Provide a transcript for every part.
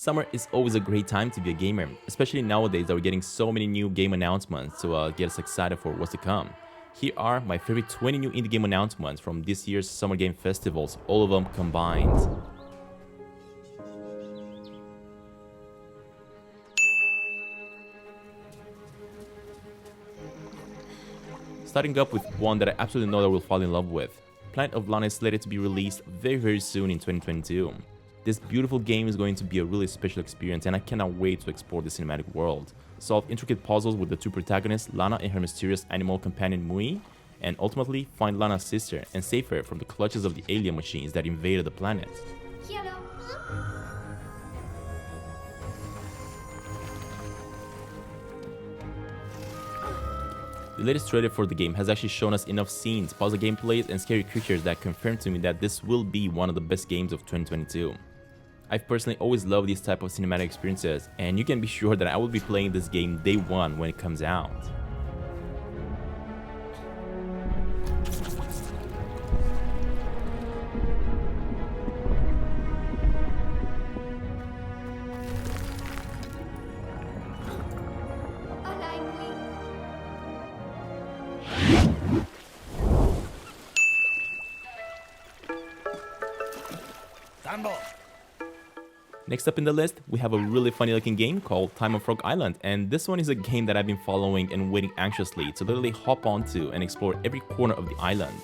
Summer is always a great time to be a gamer, especially nowadays that we're getting so many new game announcements to get us excited for what's to come. Here are my favorite 20 new indie game announcements from this year's Summer Game Festivals, all of them combined. Starting up with one that I absolutely know that we'll fall in love with. Planet of Lana is slated to be released very soon in 2022. This beautiful game is going to be a really special experience and I cannot wait to explore the cinematic world. Solve intricate puzzles with the two protagonists, Lana and her mysterious animal companion Mui, and ultimately find Lana's sister and save her from the clutches of the alien machines that invaded the planet. The latest trailer for the game has actually shown us enough scenes, puzzle gameplays, and scary creatures that confirm to me that this will be one of the best games of 2022. I've personally always loved these type of cinematic experiences, and you can be sure that I will be playing this game day one when it comes out. Next up in the list, we have a really funny looking game called Time on Frog Island, and this one is a game that I've been following and waiting anxiously to literally hop onto and explore every corner of the island.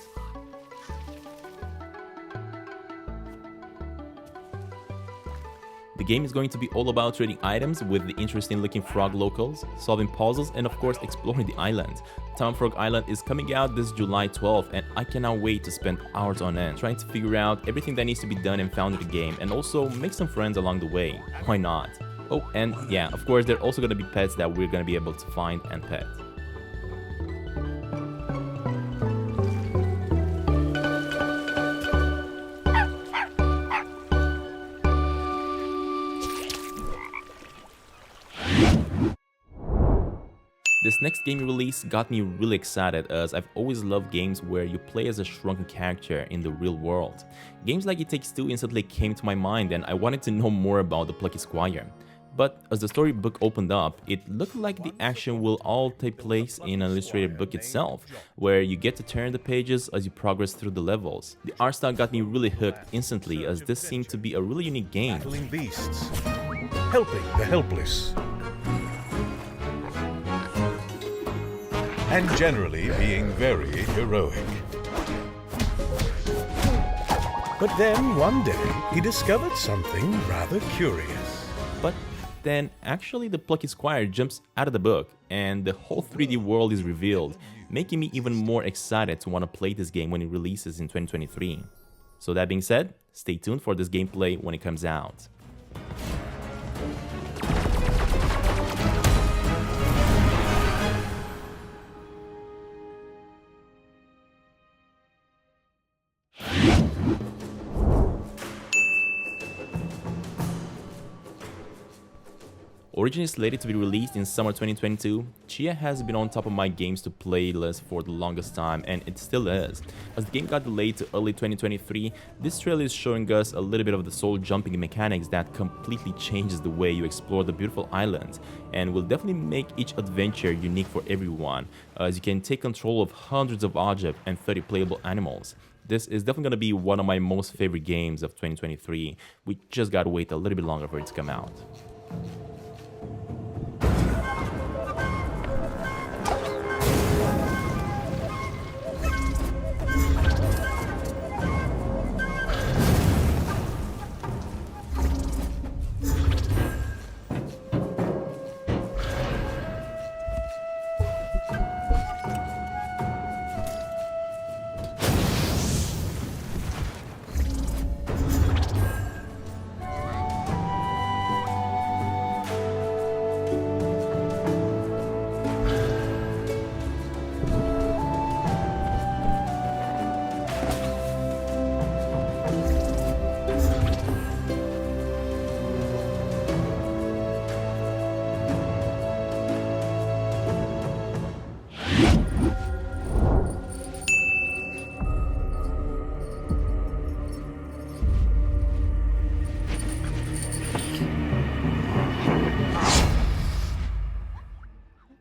The game is going to be all about trading items with the interesting looking frog locals, solving puzzles, and of course exploring the island. Time on Frog Island is coming out this July 12th and I cannot wait to spend hours on end trying to figure out everything that needs to be done and found in the game and also make some friends along the way. Why not? Oh, and yeah, of course there are also going to be pets that we're going to be able to find and pet. This next game release got me really excited as I've always loved games where you play as a shrunken character in the real world. Games like It Takes Two instantly came to my mind and I wanted to know more about the Plucky Squire. But as the storybook opened up, it looked like the action will all take place in an illustrated book itself, where you get to turn the pages as you progress through the levels. The art style got me really hooked instantly as this seemed to be a really unique game. Battling beasts, helping the helpless, and generally being very heroic. But then, one day, he discovered something rather curious. But then, actually the Plucky Squire jumps out of the book, and the whole 3D world is revealed, making me even more excited to want to play this game when it releases in 2023. So that being said, stay tuned for this gameplay when it comes out. Originally slated to be released in summer 2022, Tchia has been on top of my games to play list for the longest time, and it still is. As the game got delayed to early 2023, this trailer is showing us a little bit of the soul jumping mechanics that completely changes the way you explore the beautiful island, and will definitely make each adventure unique for everyone, as you can take control of hundreds of objects and 30 playable animals. This is definitely going to be one of my most favorite games of 2023. We just gotta wait a little bit longer for it to come out.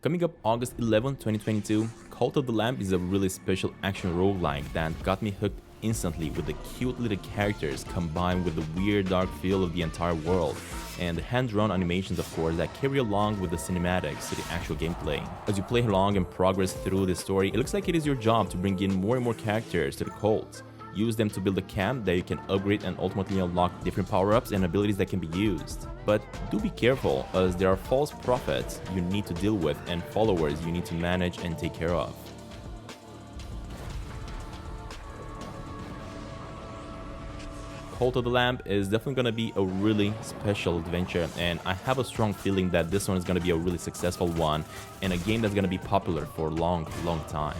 Coming up August 11, 2022, Cult of the Lamb is a really special action roguelike that got me hooked instantly with the cute little characters combined with the weird dark feel of the entire world, and the hand-drawn animations of course that carry along with the cinematics to the actual gameplay. As you play along and progress through the story, it looks like it is your job to bring in more and more characters to the cult. Use them to build a camp that you can upgrade and ultimately unlock different power-ups and abilities that can be used. But do be careful, as there are false prophets you need to deal with and followers you need to manage and take care of. Cult of the Lamb is definitely going to be a really special adventure, and I have a strong feeling that this one is going to be a really successful one and a game that's going to be popular for a long time.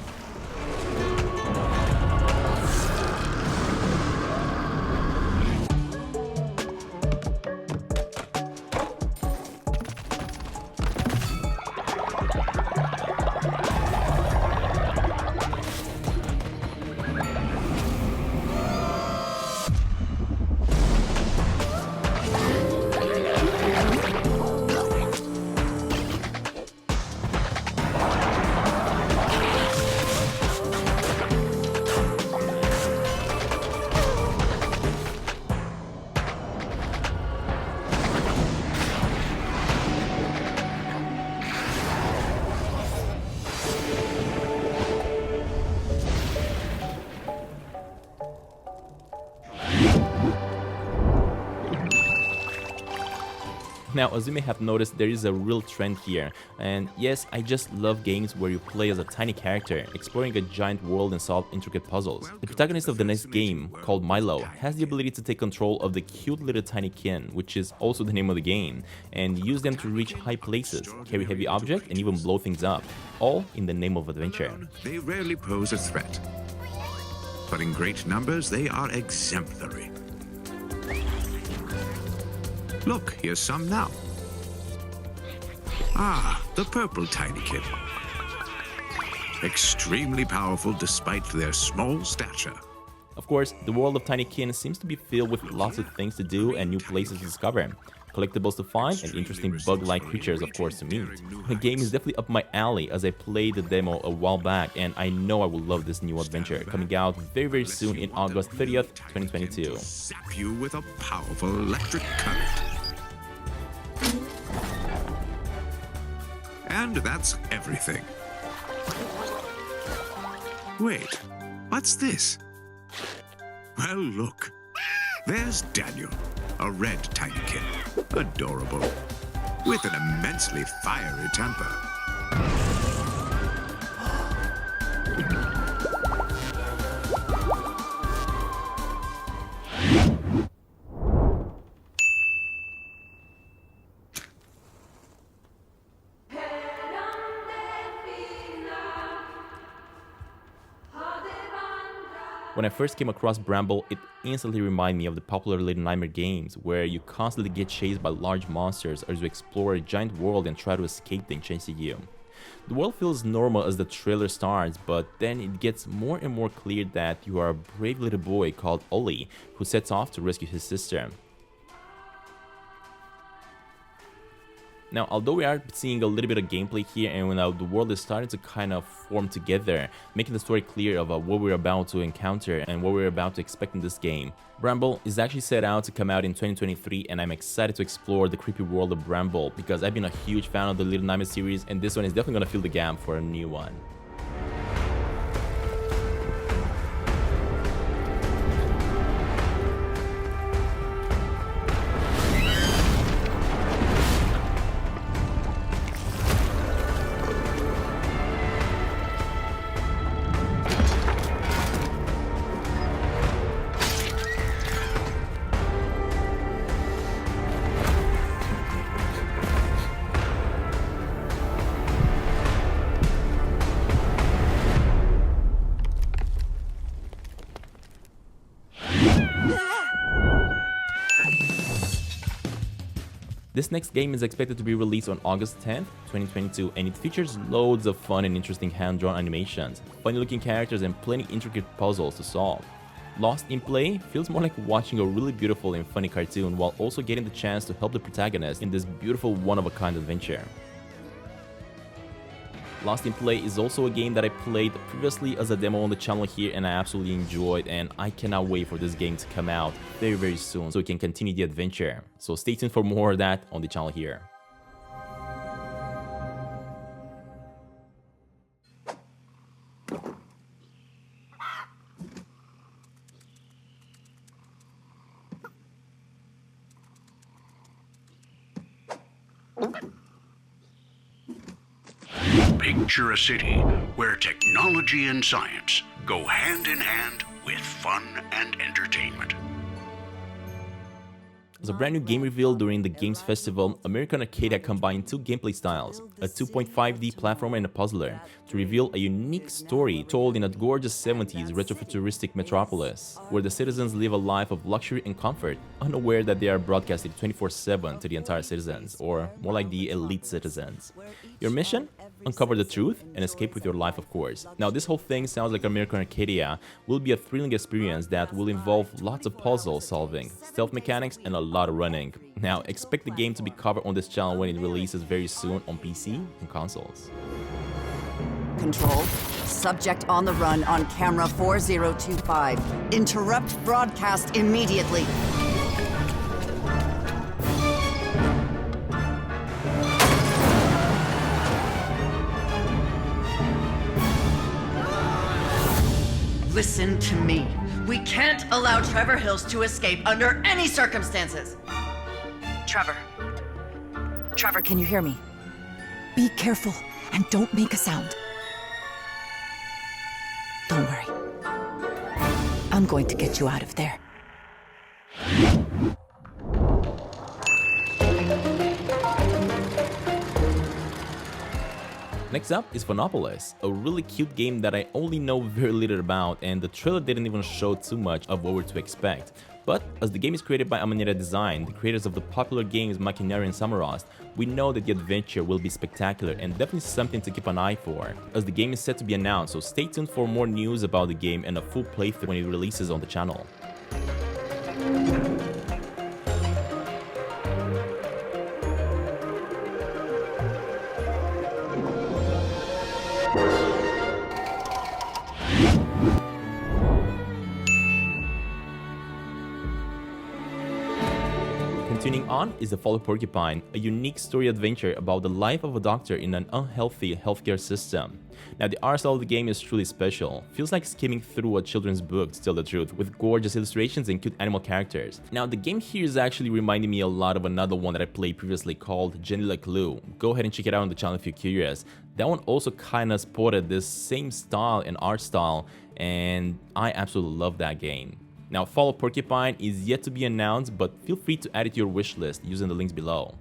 Now, as you may have noticed, there is a real trend here, and yes, I just love games where you play as a tiny character, exploring a giant world and solve intricate puzzles. The protagonist of the next game, called Milo, has the ability to take control of the cute little tiny kin, which is also the name of the game, and use them to reach high places, carry heavy objects, and even blow things up, all in the name of adventure. They rarely pose a threat, but in great numbers they are exemplary. Look, here's some now. Ah, the purple tiny kid. Extremely powerful despite their small stature. Of course, the world of Tinykin seems to be filled with lots of things to do and new places to discover, collectibles to find, and interesting bug-like creatures of course to meet. The game is definitely up my alley as I played the demo a while back, and I know I will love this new adventure, coming out very soon in August 30th, 2022. Zap you with a powerful electric current. And that's everything. Wait, what's this? Well, look. There's Daniel, a red tiny kid. Adorable. With an immensely fiery temper. When I first came across Bramble, it instantly reminded me of the popular Little Nightmare games, where you constantly get chased by large monsters as you explore a giant world and try to escape them chasing you. The world feels normal as the trailer starts, but then it gets more and more clear that you are a brave little boy called Ollie, who sets off to rescue his sister. Now, although we are seeing a little bit of gameplay here and the world is starting to kind of form together, making the story clear of what we're about to encounter and what we're about to expect in this game, Bramble is actually set out to come out in 2023, and I'm excited to explore the creepy world of Bramble because I've been a huge fan of the Little Nightmares series, and this one is definitely going to fill the gap for a new one. This next game is expected to be released on August 10th, 2022, and it features loads of fun and interesting hand-drawn animations, funny looking characters, and plenty intricate puzzles to solve. Lost in Play feels more like watching a really beautiful and funny cartoon while also getting the chance to help the protagonist in this beautiful one-of-a-kind adventure. Lost in Play is also a game that I played previously as a demo on the channel here and I absolutely enjoyed, and I cannot wait for this game to come out very soon so we can continue the adventure. So stay tuned for more of that on the channel here. Picture a city where technology and science go hand in hand with fun and entertainment. As a brand new game reveal during the Games Festival, American Arcadia combined two gameplay styles, a 2.5D platformer and a puzzler, to reveal a unique story told in a gorgeous 70s retrofuturistic metropolis, where the citizens live a life of luxury and comfort, unaware that they are broadcasted 24/7 to the entire citizens, or more like the elite citizens. Your mission? Uncover the truth and escape with your life, of course. Now, this whole thing sounds like American Arcadia will be a thrilling experience that will involve lots of puzzle solving, stealth mechanics, and a lot of running. Now, expect the game to be covered on this channel when it releases very soon on PC and consoles. Control. Subject on the run on camera 4025. Interrupt broadcast immediately. Listen to me. We can't allow Trevor Hills to escape under any circumstances. Trevor. Trevor, can you hear me? Be careful and don't make a sound. Don't worry. I'm going to get you out of there. Next up is Phonopolis, a really cute game that I only know very little about, and the trailer didn't even show too much of what we're to expect. But as the game is created by Amanita Design, the creators of the popular games Machinary and Summerost, we know that the adventure will be spectacular and definitely something to keep an eye for, as the game is set to be announced, so stay tuned for more news about the game and a full playthrough when it releases on the channel. Continuing on is The Fall of Porcupine, a unique story adventure about the life of a doctor in an unhealthy healthcare system. Now, the art style of the game is truly special. Feels like skimming through a children's book, to tell the truth, with gorgeous illustrations and cute animal characters. Now, the game here is actually reminding me a lot of another one that I played previously called Jenny LeClue. Go ahead and check it out on the channel if you're curious. That one also kinda sported this same style and art style, and I absolutely love that game. Now, Fall of Porcupine is yet to be announced, but feel free to add it to your wish list using the links below.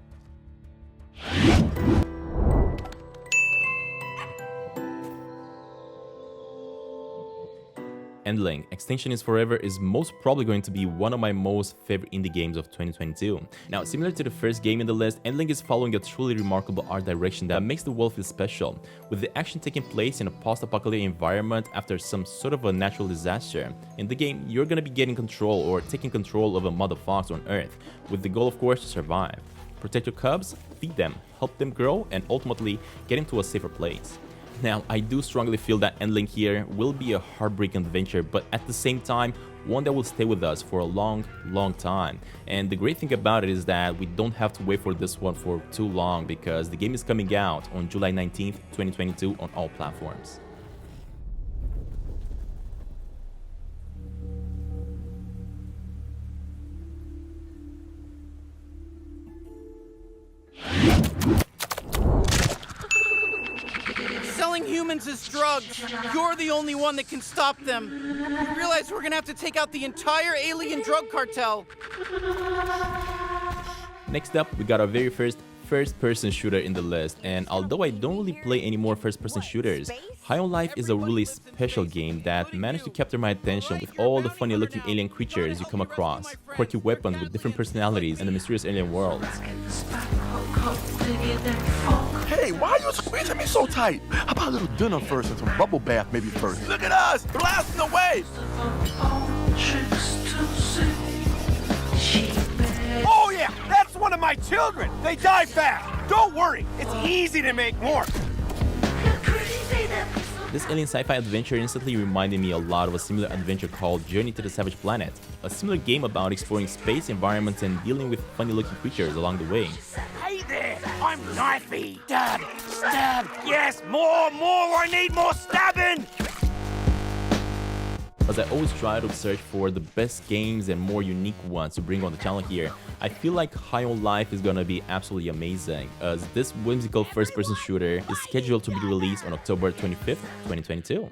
Endling, Extinction is Forever is most probably going to be one of my most favorite indie games of 2022. Now, similar to the first game in the list, Endling is following a truly remarkable art direction that makes the world feel special, with the action taking place in a post-apocalyptic environment after some sort of a natural disaster. In the game, you're gonna be getting control or taking control of a mother fox on Earth, with the goal, of course, to survive. Protect your cubs, feed them, help them grow, and ultimately get into a safer place. Now, I do strongly feel that Endling here will be a heartbreaking adventure, but at the same time, one that will stay with us for a long time. And the great thing about it is that we don't have to wait for this one for too long, because the game is coming out on July 19th, 2022 on all platforms. Humans as drugs. You're the only one that can stop them. You realize we're gonna have to take out the entire alien drug cartel. Next up, we got our very first-person shooter in the list, and although I don't really play any more first-person shooters, High on Life is a really special game that managed to capture my attention with all the funny-looking alien creatures you come across, quirky weapons with different personalities, and the mysterious alien worlds. Hey, why are you squeezing me so tight? How about a little dinner first and some bubble bath maybe first? Look at us, blasting away! Oh yeah, that's one of my children! They die fast! Don't worry, it's easy to make more! This alien sci-fi adventure instantly reminded me a lot of a similar adventure called Journey to the Savage Planet, a similar game about exploring space environments and dealing with funny-looking creatures along the way. Hey there, I'm Knifey. Stab, stab, yes, more, I need more stabbing! As I always try to search for the best games and more unique ones to bring on the channel here, I feel like High on Life is gonna be absolutely amazing, as this whimsical first-person shooter is scheduled to be released on October 25th, 2022.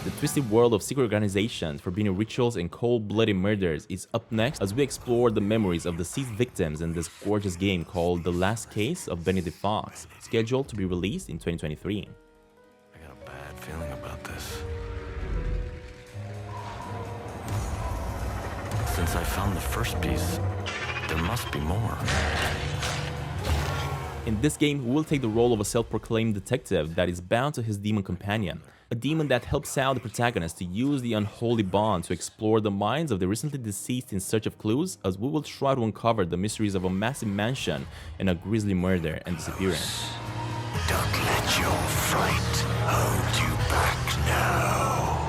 The twisted world of secret organizations, forbidden rituals, and cold-blooded murders is up next as we explore the memories of deceased victims in this gorgeous game called The Last Case of Benedict Fox, scheduled to be released in 2023. I got a bad feeling about this. Since I found the first piece, there must be more. In this game, we will take the role of a self-proclaimed detective that is bound to his demon companion. A demon that helps out the protagonist to use the unholy bond to explore the minds of the recently deceased in search of clues, as we will try to uncover the mysteries of a massive mansion and a grisly murder and disappearance. Don't let your fright hold you back now.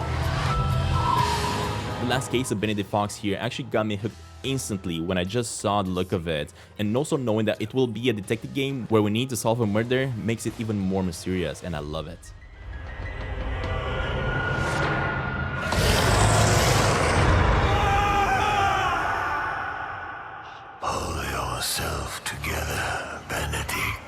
The Last Case of Benedict Fox here actually got me hooked instantly when I just saw the look of it, and also knowing that it will be a detective game where we need to solve a murder makes it even more mysterious, and I love it. Pull yourself together, Benedict.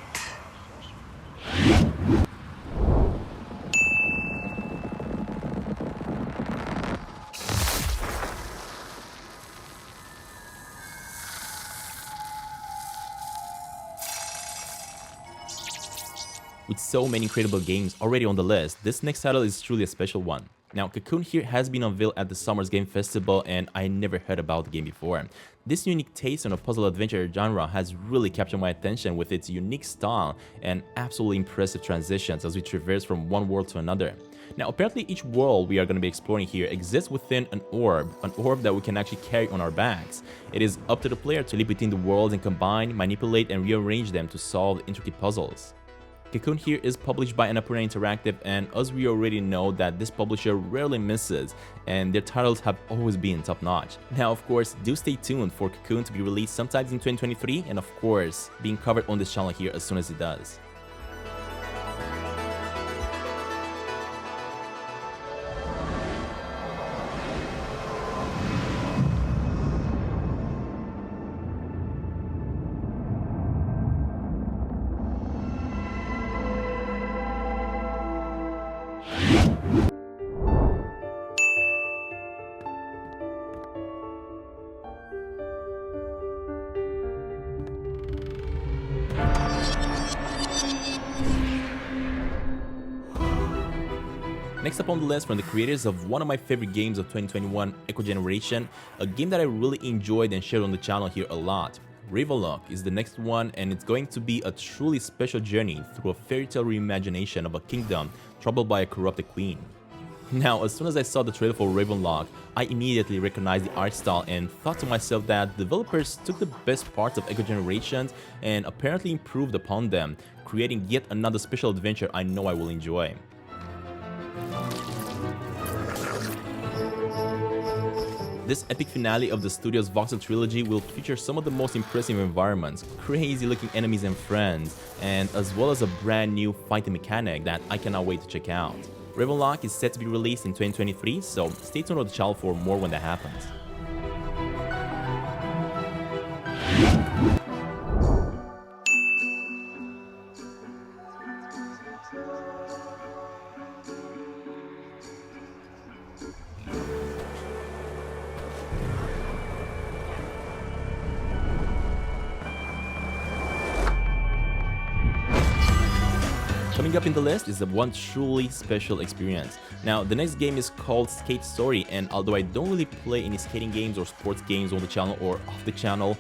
With so many incredible games already on the list, this next title is truly a special one. Now, Cocoon here has been unveiled at the Summer's Game Festival, and I never heard about the game before. This unique taste in a puzzle adventure genre has really captured my attention with its unique style and absolutely impressive transitions as we traverse from one world to another. Now, apparently each world we are going to be exploring here exists within an orb that we can actually carry on our backs. It is up to the player to leap between the worlds and combine, manipulate, and rearrange them to solve intricate puzzles. Cocoon here is published by Annapurna Interactive, and as we already know that this publisher rarely misses, and their titles have always been top-notch. Now, of course, do stay tuned for Cocoon to be released sometimes in 2023, and of course, being covered on this channel here as soon as it does. Next up on the list, from the creators of one of my favorite games of 2021, Echo Generation, a game that I really enjoyed and shared on the channel here a lot. Ravenlok is the next one, and it's going to be a truly special journey through a fairy tale reimagination of a kingdom troubled by a corrupted queen. Now, as soon as I saw the trailer for Ravenlok, I immediately recognized the art style and thought to myself that developers took the best parts of Echo Generations and apparently improved upon them, creating yet another special adventure I know I will enjoy. This epic finale of the studio's Voxel trilogy will feature some of the most impressive environments, crazy looking enemies and friends, and as well as a brand new fighting mechanic that I cannot wait to check out. Ravenlok is set to be released in 2023, so stay tuned on the channel for more when that happens. Coming up in the list is the one truly special experience. Now, the next game is called Skate Story, and although I don't really play any skating games or sports games on the channel or off the channel,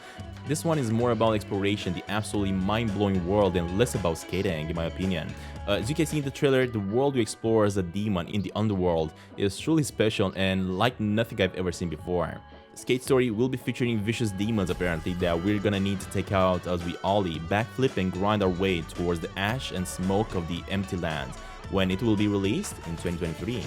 This one is more about exploration, the absolutely mind-blowing world, and less about skating, in my opinion. As you can see in the trailer, the world you explore as a demon in the underworld is truly special and like nothing I've ever seen before. Skate Story will be featuring vicious demons apparently that we're gonna need to take out as we ollie, backflip and grind our way towards the ash and smoke of the empty land, when it will be released in 2023.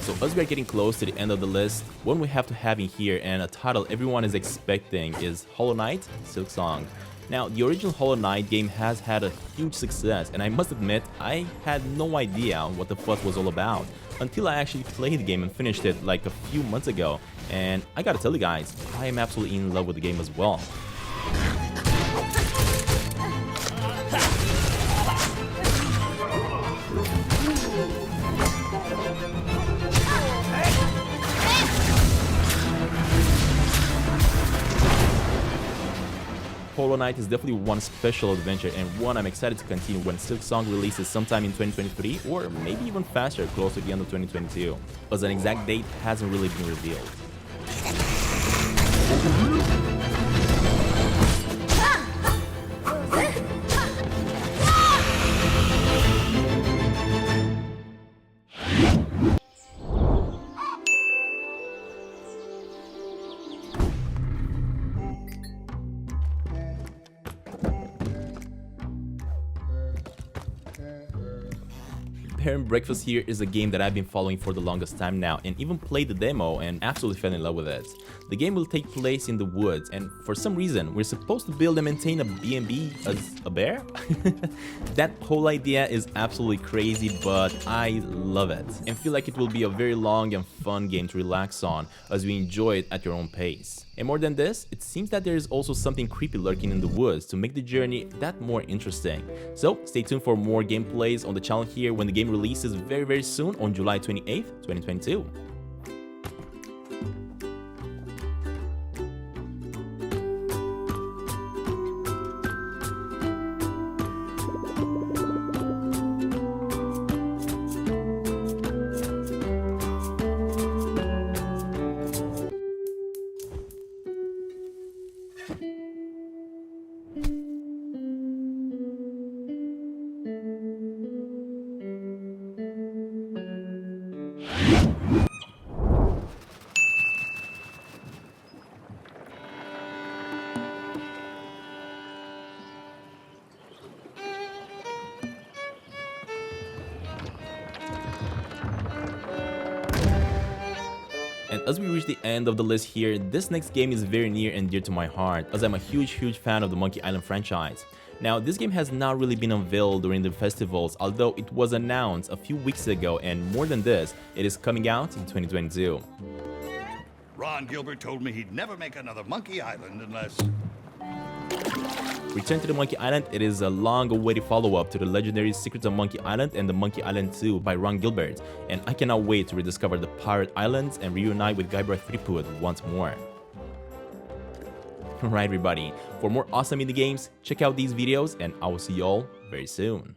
So as we are getting close to the end of the list, one we have to have in here and a title everyone is expecting is Hollow Knight Silksong. Now, the original Hollow Knight game has had a huge success, and I must admit, I had no idea what the fuss was all about until I actually played the game and finished it like a few months ago. And I gotta tell you guys, I am absolutely in love with the game as well. Hollow Knight is definitely one special adventure and one I'm excited to continue when Silksong releases sometime in 2023 or maybe even faster, close to the end of 2022, as an exact date hasn't really been revealed. Bear and Breakfast here is a game that I've been following for the longest time now and even played the demo and absolutely fell in love with it. The game will take place in the woods and for some reason we're supposed to build and maintain a B&B as a bear? That whole idea is absolutely crazy, but I love it and feel like it will be a very long and fun game to relax on as you enjoy it at your own pace. And more than this, it seems that there is also something creepy lurking in the woods to make the journey that more interesting. So stay tuned for more gameplays on the channel here when the game releases very soon on July 28th, 2022. And as we reach the end of the list here, this next game is very near and dear to my heart, as I'm a huge fan of the Monkey Island franchise. Now, this game has not really been unveiled during the festivals, although it was announced a few weeks ago, and more than this, it is coming out in 2022. Ron Gilbert told me he'd never make another Monkey Island unless... Return to the Monkey Island, it is a long-awaited follow-up to the legendary Secrets of Monkey Island and the Monkey Island 2 by Ron Gilbert, and I cannot wait to rediscover the Pirate Islands and reunite with Guybrush Threepwood once more. Alright everybody, for more awesome indie games, check out these videos and I will see y'all very soon.